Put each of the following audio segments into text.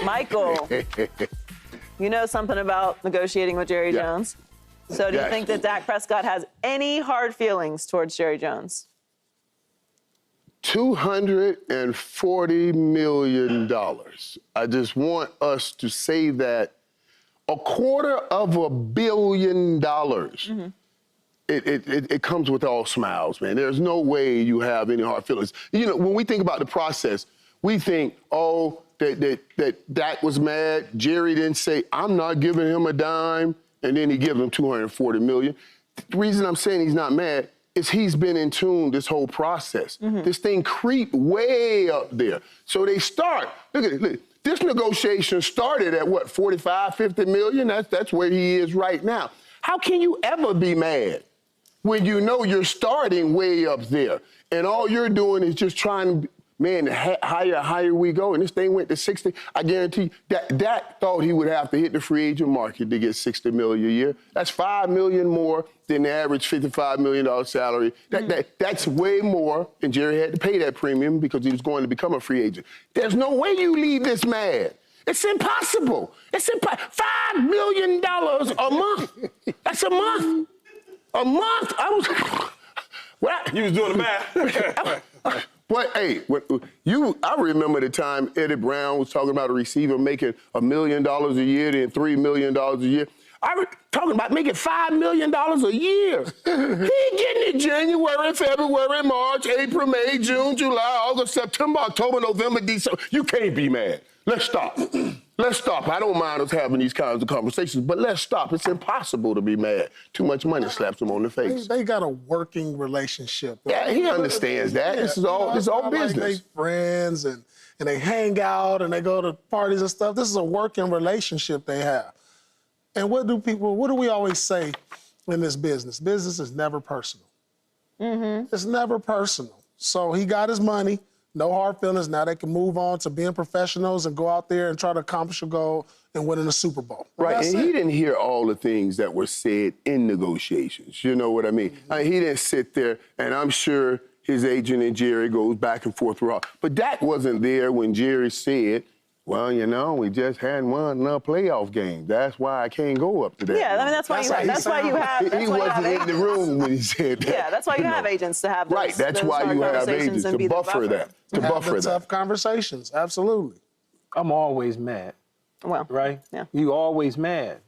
Michael, you know something about negotiating with Jerry Jones. So do you think that Dak Prescott has any hard feelings towards Jerry Jones? $240 million. I just want us to say that $250 million. It comes with all smiles, man. There's no way you have any hard feelings. You know, when we think about the process, we think, oh, that Dak was mad. Jerry didn't say, I'm not giving him a dime, and then he gives him $240 million. The reason I'm saying he's not mad is he's been in tune this whole process. This thing creeped way up there. So they start, look at it, look, this negotiation started at what, 45, 50 million? That's where he is right now. How can you ever be mad when you know you're starting way up there and all you're doing is just trying to, man, higher we go, and this thing went to 60. I guarantee that Dak thought he would have to hit the free agent market to get $60 million a year. That's $5 million more than the average $55 million salary. That's way more, and Jerry had to pay that premium because he was going to become a free agent. There's no way you leave this mad. It's impossible. It's $5 million a month. That's a month. A month. You was doing the math. But hey, I remember the time Eddie Brown was talking about a receiver making $1 million a year, then $3 million a year. I was talking about making $5 million a year. He getting it January, February, March, April, May, June, July, August, September, October, November, December. You can't be mad. Let's stop. Let's stop. I don't mind us having these kinds of conversations, but let's stop. It's impossible to be mad. Too much money slaps them on the face. They got a working relationship. Yeah, he understands that. This is all business. Like they friends and they hang out and they go to parties and stuff. This is a working relationship they have. And what do we always say in this business? Business is never personal. It's never personal. So he got his money. No hard feelings. Now they can move on to being professionals and go out there and try to accomplish a goal and winning a Super Bowl. Right, and he didn't hear all the things that were said in negotiations. You know what I mean? He didn't sit there, and I'm sure his agent and Jerry goes back and forth throughout. But Dak wasn't there when Jerry said, well, you know, we just hadn't won enough playoff games. That's why I can't go up to that. Yeah, I mean, that's why you have. He wasn't in the room when he said that. Yeah, that's why you have agents to have those, right, that's why you have agents to buffer that. To buffer that. Tough conversations, absolutely. I'm always mad. Well, right? Yeah. You always mad.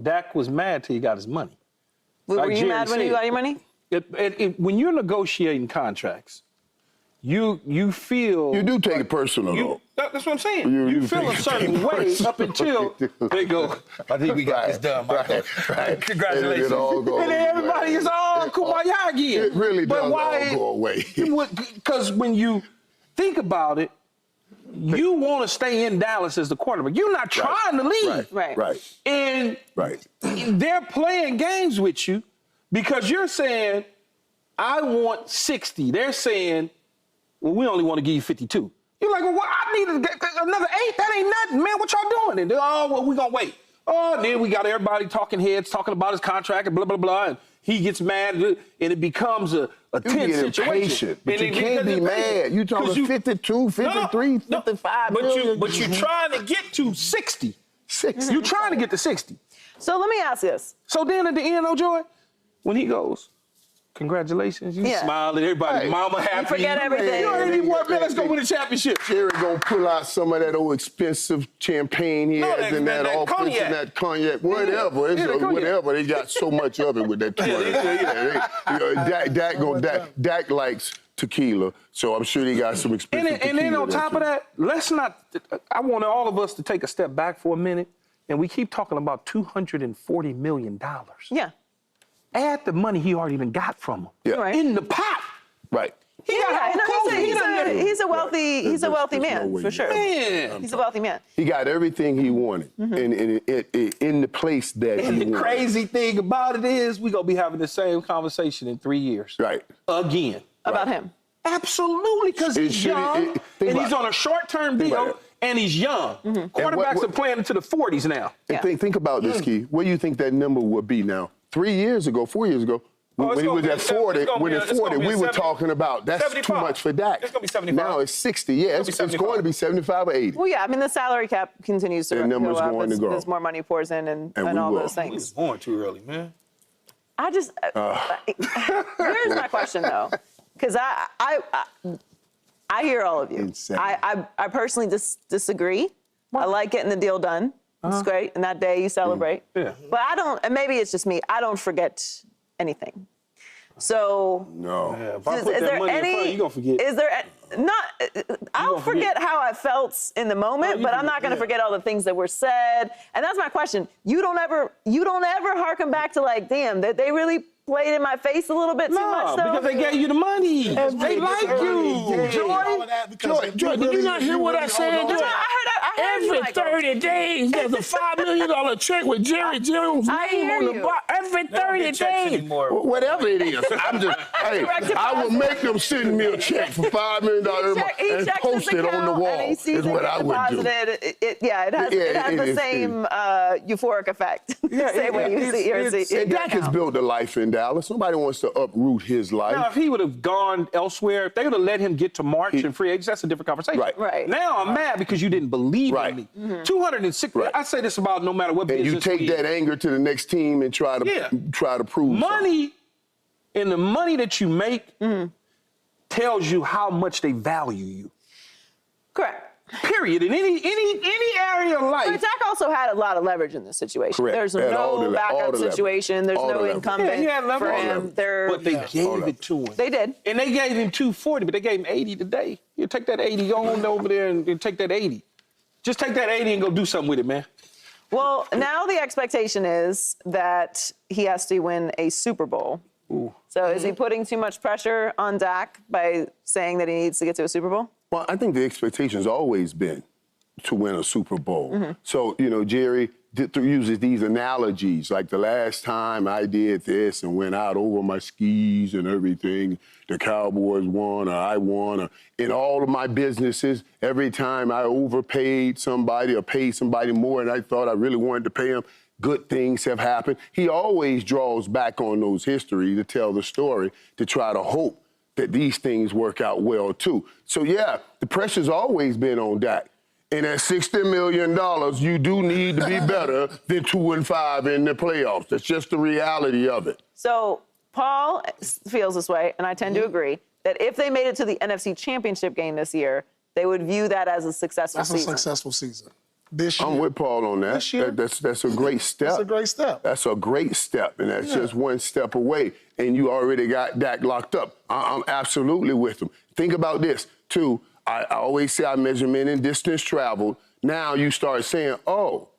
Dak was mad till he got his money. Were you mad when you got your money? When you're negotiating contracts, you feel... You do take it personal, though. That's what I'm saying. You feel a certain way up until they go, I think we got this done, Michael. Right. Congratulations. And then everybody is all kumbaya again. It really does all go away. Because when you think about it, you want to stay in Dallas as the quarterback. You're not trying to leave. Right. And they're playing games with you because you're saying, I want 60. They're saying, well, we only want to give you 52. You're like, well, I need another 8. That ain't nothing, man. What y'all doing? And they're, oh, well, we gonna wait. Oh, and then we got everybody talking heads, talking about his contract and blah, blah, blah. And he gets mad and it becomes a tense situation. But you can't be mad. You talking 52, 53, 55 million. But you're trying to get to 60. 60. You're trying to get to 60. So let me ask this. So then at the end, Joy, when he goes, congratulations, you smile at everybody. Mama happy. You forget everything. You already won, man. Let's go win the championship. Jerry gonna pull out some of that old expensive champagne he has in that office and that cognac, whatever. Whatever. They got so much of it with that Dak likes tequila, so I'm sure he got some expensive tequila. And then on top of that, I want all of us to take a step back for a minute, and we keep talking about $240 million. Yeah. Add the money he already even got from him in the pot. Right. He's a wealthy man, for sure. Man. He's a wealthy man. He got everything he wanted in the place that he wanted. And the crazy thing about it is we're going to be having the same conversation in 3 years. Right. Again. About him. Absolutely, because he's young, and he's on a short-term deal, and he's young. Quarterbacks are playing into the 40s now. And think about this, Key. Where do you think that number would be now? 3 years ago, 4 years ago, When he was at 40, we were talking about that's 75. too much for Dak. It's going to be 75. Now it's 60. Yeah, it's going to be 75 or 80. Well, yeah, I mean, the salary cap continues to go up going to grow. as more money pours in and all those things. We're born too early, man. I just, here's my question, though, because I hear all of you. Insane. I personally disagree. I like getting the deal done. It's great. And that day you celebrate. Yeah. But I don't, and maybe it's just me, I don't forget anything. So, No. Yeah, if I put that money in front, you're going to forget. is there, I'll forget how I felt in the moment, but I'm not going to forget all the things that were said. And that's my question. You don't ever harken back to like, damn, that they really played in my face a little bit too much, though? Because they gave you the money. They like you. Joy, did you not hear what I said? No, I heard you, Every Michael. 30 days, there's a $5 million check with Jerry Jones' I name hear on the you. box. Every 30 days. Whatever it is, I'm just, hey, I will make them send me a check for $5 million and post it on the wall. Is what I would do. It has the same euphoric effect. Same way you see your Dak has built a life in Dallas. Nobody wants to uproot his life. Now, if he would have gone elsewhere, if they would have let him get to March and free agency, that's a different conversation. Right. Now I'm mad because you didn't believe in me. 260. Right. I say this about no matter what business. And you take that anger to the next team and try to prove money, and the money that you make tells you how much they value you. Correct. Period. In any area of But life. Dak also had a lot of leverage in this situation. Correct. There's Had all no the backup leverage. situation. There's All the no leverage. incumbent he had for leverage. him. But they gave it to him. They did. And they gave him 240, but they gave him 80 today. You take that 80, go on over there and take that 80. Just take that 80 and go do something with it, man. Well, now the expectation is that he has to win a Super Bowl. So is he putting too much pressure on Dak by saying that he needs to get to a Super Bowl? Well, I think the expectation's always been to win a Super Bowl. So, Jerry uses these analogies, like the last time I did this and went out over my skis and everything, the Cowboys won or I won. Or in all of my businesses, every time I overpaid somebody or paid somebody more and I thought I really wanted to pay them, good things have happened. He always draws back on those history to tell the story, to try to hope that these things work out well, too. So, yeah, the pressure's always been on Dak. And at $60 million, you do need to be better than 2-5 in the playoffs. That's just the reality of it. So Paul feels this way, and I tend to agree, that if they made it to the NFC Championship game this year, they would view that as a successful season. That's a successful season. This year. I'm with Paul on that. This year. That's a great step. That's a great step. That's a great step, and that's just one step away, and you already got Dak locked up. I'm absolutely with him. Think about this, too. I always say I measurement in distance traveled. Now you start saying, all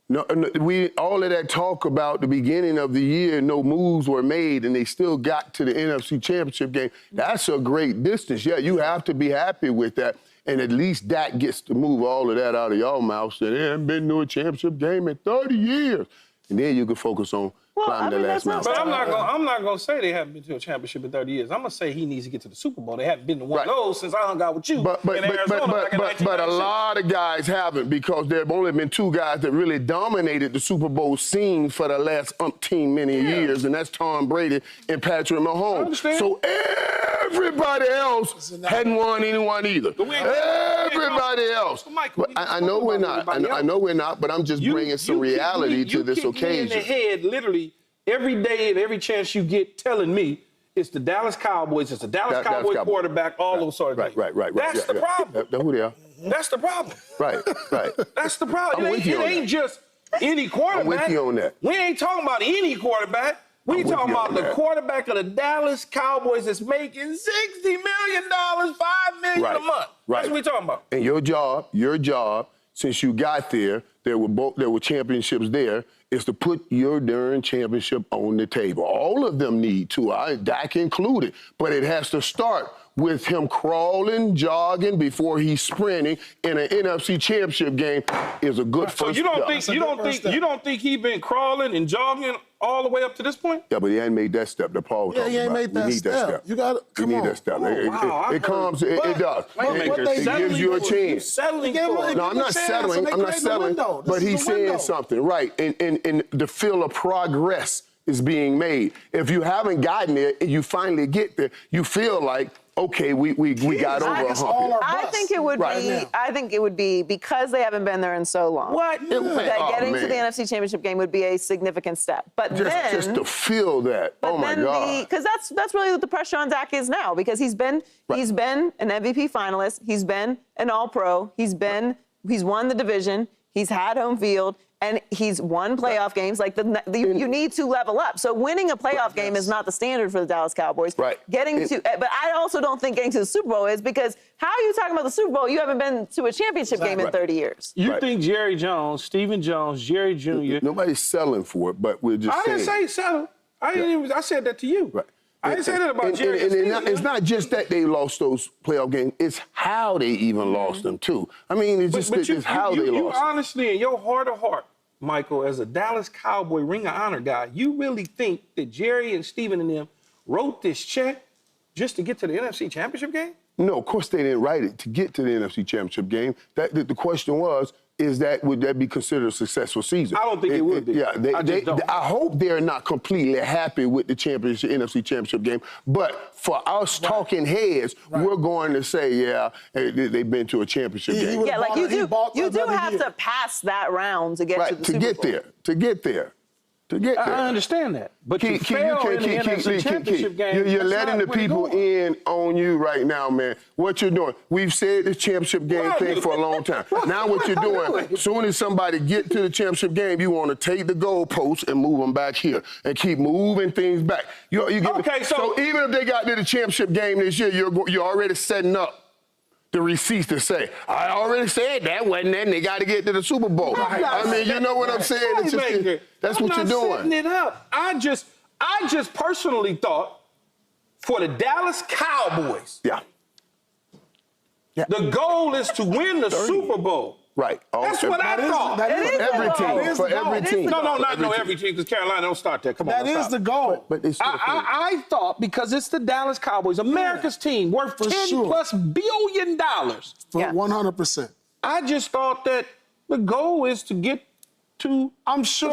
of that talk about the beginning of the year, no moves were made, and they still got to the NFC Championship game. That's a great distance. Yeah, you have to be happy with that. And at least Dak gets to move all of that out of your mouth. Say, there haven't been no championship game in 30 years. And then you can focus on climbing the last mountain. But I'm not gonna say they haven't been to a championship in 30 years. I'm gonna say he needs to get to the Super Bowl. They haven't been to one of those since I hung out with you in Arizona back in 1996. But a lot of guys haven't, because there have only been two guys that really dominated the Super Bowl scene for the last umpteen many years, and that's Tom Brady and Patrick Mahomes. So everybody else hadn't won anyone either. Everybody else. But I know we're not. I know we're not, but I'm just bringing some reality to this occasion. In the head, literally, every day and every chance you get telling me it's the Dallas Cowboys, it's the Dallas Cowboys quarterback, all those sort of things. Right. That's the problem. Who they are. That's the problem. Right. That's the problem. I'm with you on It ain't just any quarterback. I'm with you on that. We ain't talking about any quarterback. We talking about the quarterback of the Dallas Cowboys that's making $60 million, $5 million a month. That's what we talking about. And your job, since you got there were championships there, is to put your darn championship on the table. All of them need to, Dak included, but it has to start with him crawling, jogging before he's sprinting in an NFC Championship game is a good first step. So you don't think he's been crawling and jogging all the way up to this point? Yeah, but he ain't made that step that Paul talking about. he ain't made that step. You got to come on. We need that step. It does. It gives you a chance. Settling No, I'm not settling. But he's saying something, right? And to feel a progress is being made. If you haven't gotten there and you finally get there, you feel like, okay, we got over a hump here. I think it would be. I think it would be because they haven't been there in so long. What? That getting to the NFC Championship game would be a significant step. But just to feel that. Oh my God. Because that's really what the pressure on Dak is now. Because he's been an MVP finalist. He's been an All-Pro. He's won the division. He's had home field. And he's won playoff games. Like you need to level up. So winning a playoff game is not the standard for the Dallas Cowboys. Right. But I also don't think getting to the Super Bowl is, because how are you talking about the Super Bowl? You haven't been to a championship game in 30 years. You think Jerry Jones, Stephen Jones, Jerry Jr. Nobody's selling for it, but we're just saying. I didn't say sell. I said that to you. Right. I didn't say that about Jerry. It's not just that they lost those playoff games; it's how they even lost them too. I mean, it's how they lost. You honestly, in your heart of heart, Michael, as a Dallas Cowboy Ring of Honor guy, you really think that Jerry and Stephen and them wrote this check just to get to the NFC Championship game? No, of course they didn't write it to get to the NFC Championship game. The question was, would that be considered a successful season? I don't think it would be. Yeah, I hope they're not completely happy with the NFC Championship game. But for us talking heads, we're going to say, they've been to a championship game. Yeah, like you do have to pass that round to get to the Super Bowl. To get there. I understand that. But you fail in the NFC Championship game. You're letting the people in on you right now, man. What you're doing. We've said the championship game thing for a long time. Now what you're doing, as soon as somebody get to the championship game, you want to take the goalposts and move them back here and keep moving things back. So even if they got to the championship game this year, you're already setting up the receipts to say, I already said that wasn't it, and they got to get to the Super Bowl. I mean, you know what I'm saying? That's what you're doing. I'm not setting it up. I just personally thought for the Dallas Cowboys, the goal is to win the Super Bowl. Right. That's what I thought. For every team. No, every team, because Carolina don't start that. Come on, that is the goal. But it's still I thought, because it's the Dallas Cowboys, America's team, worth $10+ billion. 100%. I just thought that the goal is to get to I'm sure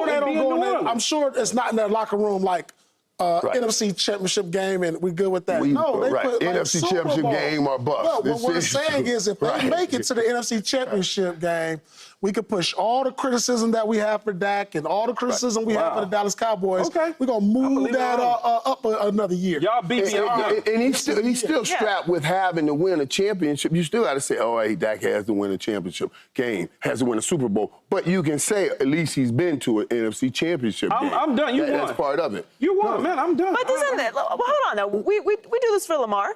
they don't go in there. I'm sure it's not in their locker room like NFC Championship game and we good with that. They put NFC Championship game or bust. No, what we're saying is if they make it to the NFC Championship game, we could push all the criticism that we have for Dak and all the criticism we have for the Dallas Cowboys. We're going to move that up another year. Y'all beat me up. And he's still strapped with having to win a championship. You still got to say, hey, Dak has to win a championship game, has to win a Super Bowl. But you can say at least he's been to an NFC Championship game. I'm done. You won. That's part of it. You won, man. I'm done. But isn't it? Hold on, though. We do this for Lamar.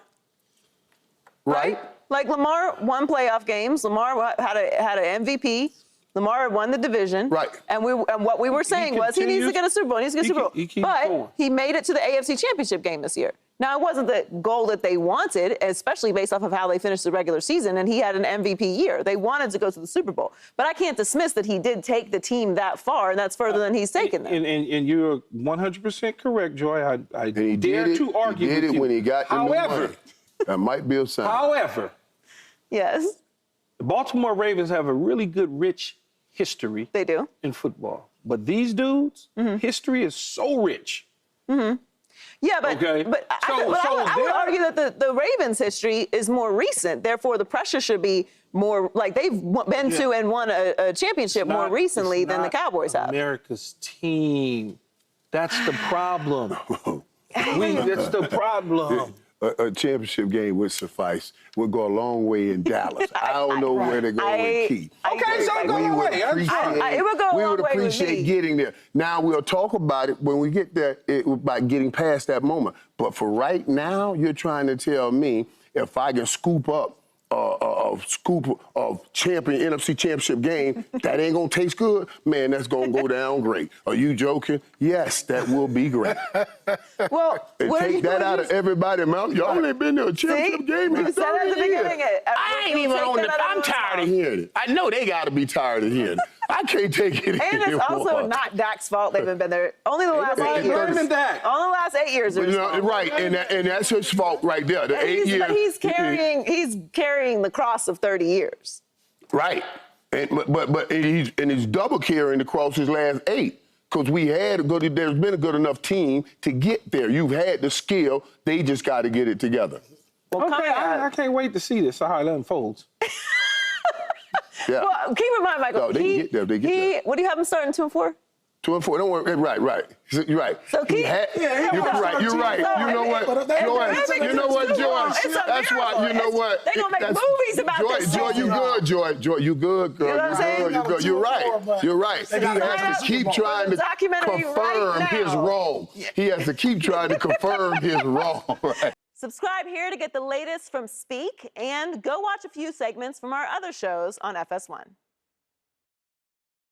Right? Like Lamar won playoff games. Lamar had an MVP. Lamar won the division. Right. And what we were saying was he needs to get a Super Bowl. He needs to get a Super Bowl. But he made it to the AFC Championship game this year. Now, it wasn't the goal that they wanted, especially based off of how they finished the regular season, and he had an MVP year. They wanted to go to the Super Bowl. But I can't dismiss that he did take the team that far, and that's further than he's taken them. And you're 100% correct, Joy. I dare to argue with you. He did it when he got the new money. That might be a sign. However, yes, the Baltimore Ravens have a really good, rich history. They do. In football. But these dudes, history is so rich. Yeah, but I would argue that the Ravens' history is more recent. Therefore, the pressure should be more like they've been to and won a championship more recently than the Cowboys have. America's team. That's the problem. That's the problem. A championship game would suffice. Would go a long way in Dallas. I don't know where to go with Key. Okay, so go away. It would go a long way with me. We would appreciate getting there. Now, we'll talk about it when we get there, about getting past that moment. But for right now, you're trying to tell me if I can scoop up champion NFC Championship game, that ain't gonna taste good, man. That's gonna go down great. Are you joking? Yes, that will be great. Well, and take that out of everybody's mouth. Y'all ain't been to a championship game in 30 years. I ain't even on the. I'm tired of hearing it. I know they got to be tired of hearing it. I can't take it anymore. And it's also not Dak's fault. They haven't been there. Only the last 8 years. Only the last 8 years. Right, and that's his fault right there. The 8 years. But he's carrying the cross of 30 years. Right, but he's double carrying the cross his last 8. because there's been a good enough team to get there. You've had the skill. They just got to get it together. Well, Okay, I can't wait to see this, how it unfolds. Yeah. Well, keep in mind, Michael. No, they get there. They get there. What do you have him starting 2-4? 2-4. Don't worry. Right. You're right. So You're right. You're right. You know what? You know what, George? That's why. You know what? They're gonna make movies about this. Joy, you good, Joy. Joy, you good, girl. You know what I'm saying? You good. You're right. You're right. He has to keep trying to confirm his role. He has to keep trying to confirm his role. Right. Subscribe here to get the latest from Speak, and go watch a few segments from our other shows on FS1.